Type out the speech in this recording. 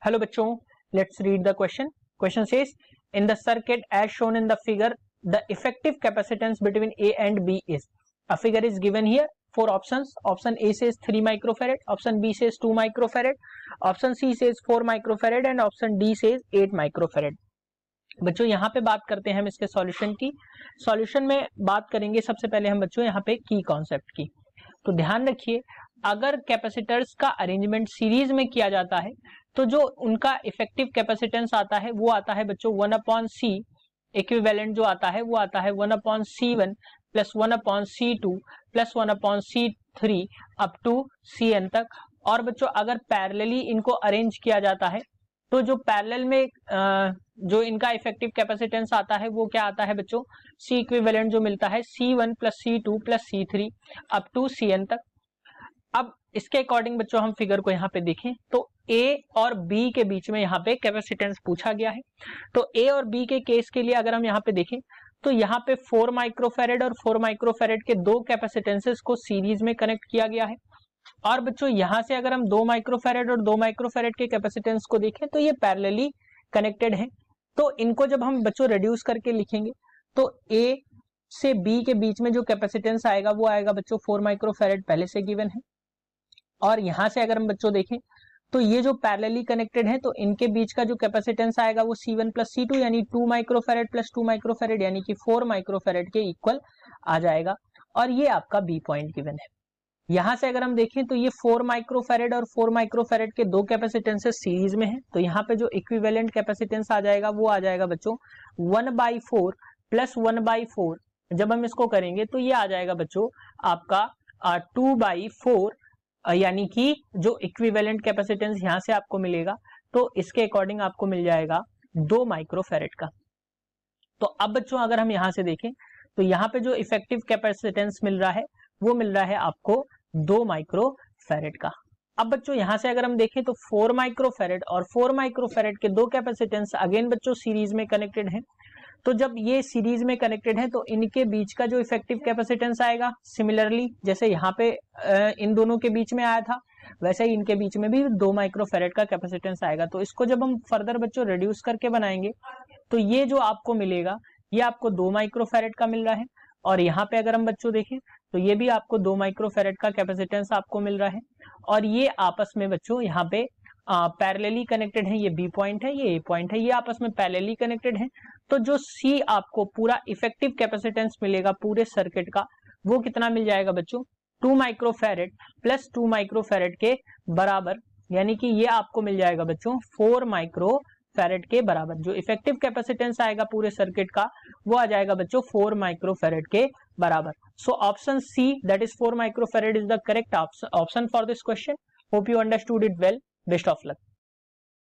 Hello बच्चों, let's read the question. Question says, in the circuit as shown in the figure, the effective capacitance between A and B is. A figure is given here. 4 options. Option A says 3 microfarad, option B says 2 microfarad, option C says 4 microfarad and option D says 8 microfarad. बच्चों यहाँ पे बात करते हैं हम इसके solution की. Solution में बात करेंगे सबसे पहले हम बच्चों यहाँ पे की कॉन्सेप्ट की. तो ध्यान रखिए, अगर कैपेसिटर्स का अरेंजमेंट सीरीज में किया जाता है तो जो उनका इफेक्टिव कैपेसिटेंस आता है वो आता है बच्चों 1/C. इक्विवेलेंट जो आता है वो आता है 1/C1 plus 1/C2 plus 1/C3 up to Cn तक. और बच्चों अगर पैरेलली इनको अरेंज किया जाता है तो जो पैरेलल में जो इनका इफेक्टिव कैपेसिटेंस आता है वो क्या आता है बच्चों, C इक्विवेलेंट जो मिलता है C1 plus C2 plus C3 up to Cn तक. अब इसके अकॉर्डिंग बच्चों हम फिगर को यहाँ पे देखें तो A और B के बीच में यहाँ पे कैपेसिटेंस पूछा गया है. तो A और B के केस के लिए अगर हम यहाँ पे देखें तो यहाँ पे 4 माइक्रोफैरेड और 4 माइक्रोफैरेड के दो कैपेसिटेंसेस को सीरीज में कनेक्ट किया गया है. और बच्चों यहाँ से अगर हम 2 माइक्रोफैरेड और 2 माइक्रोफैरेड के कैपेसिटेंस को देखें तो ये पैरेलली कनेक्टेड है. तो इनको जब हम बच्चों रिड्यूस करके लिखेंगे तो A से B के बीच में जो कैपेसिटेंस आएगा वो आएगा बच्चों 4 माइक्रोफैरेड पहले से गिवन है. और यहां से अगर हम बच्चों देखें तो ये जो पैरेलली कनेक्टेड है तो इनके बीच का जो कैपेसिटेंस आएगा वो C1 प्लस C2 यानी 2 माइक्रोफैरेड प्लस 2 माइक्रोफैरेड यानी कि 4 माइक्रोफैरेड के इक्वल आ जाएगा. और ये आपका B पॉइंट गिवन है. यहां से अगर हम देखें तो ये 4 माइक्रोफैरेड और 4 माइक्रोफैरेड के दो कैपेसिटेंसेस सीरीज में है. तो यहाँ पे जो इक्विवेलेंट कैपेसिटेंस आ जाएगा वो आ जाएगा बच्चों 1/4 प्लस 1/4. जब हम इसको करेंगे तो ये आ जाएगा बच्चों आपका 2/4 यानी कि जो इक्विवेलेंट कैपेसिटेंस यहां से आपको मिलेगा तो इसके अकॉर्डिंग आपको मिल जाएगा 2 माइक्रोफैरेड का. तो अब बच्चों अगर हम यहां से देखें तो यहाँ पे जो इफेक्टिव कैपेसिटेंस मिल रहा है वो मिल रहा है आपको 2 माइक्रोफैरेड का. अब बच्चों यहां से अगर हम देखें तो 4 माइक्रोफैरेड और 4 माइक्रोफैरेड के दो कैपेसिटेंस अगेन बच्चों सीरीज में कनेक्टेड हैं. तो जब ये सीरीज में कनेक्टेड है तो इनके बीच का जो इफेक्टिव कैपेसिटेंस आएगा सिमिलरली जैसे यहाँ पे इन दोनों के बीच में आया था वैसे ही इनके बीच में भी 2 माइक्रोफैरेड का कैपेसिटेंस आएगा. तो इसको जब हम फर्दर बच्चों रिड्यूस करके बनाएंगे तो ये जो आपको मिलेगा ये आपको 2 माइक्रोफैरेड का मिल रहा है. और यहाँ पे अगर हम बच्चों देखें तो ये भी आपको 2 माइक्रोफैरेड का कैपेसिटेंस आपको मिल रहा है. और ये आपस में बच्चों यहाँ पे पैरेलली कनेक्टेड है. ये B पॉइंट है, ये A पॉइंट है, ये आपस में पैरेलली कनेक्टेड है. तो जो C आपको पूरा इफेक्टिव कैपेसिटेंस मिलेगा पूरे सर्किट का वो कितना मिल जाएगा बच्चों 2 माइक्रोफैरेड प्लस 2 माइक्रोफैरेड के बराबर. यानी कि ये आपको मिल जाएगा बच्चों 4 माइक्रोफैरेड के बराबर. जो इफेक्टिव कैपेसिटेंस आएगा पूरे सर्किट का वो आ जाएगा बच्चों 4 माइक्रोफैरेड के बराबर. So option C that is 4 microfarad is the correct option for this question. Hope you understood it well. Best of luck.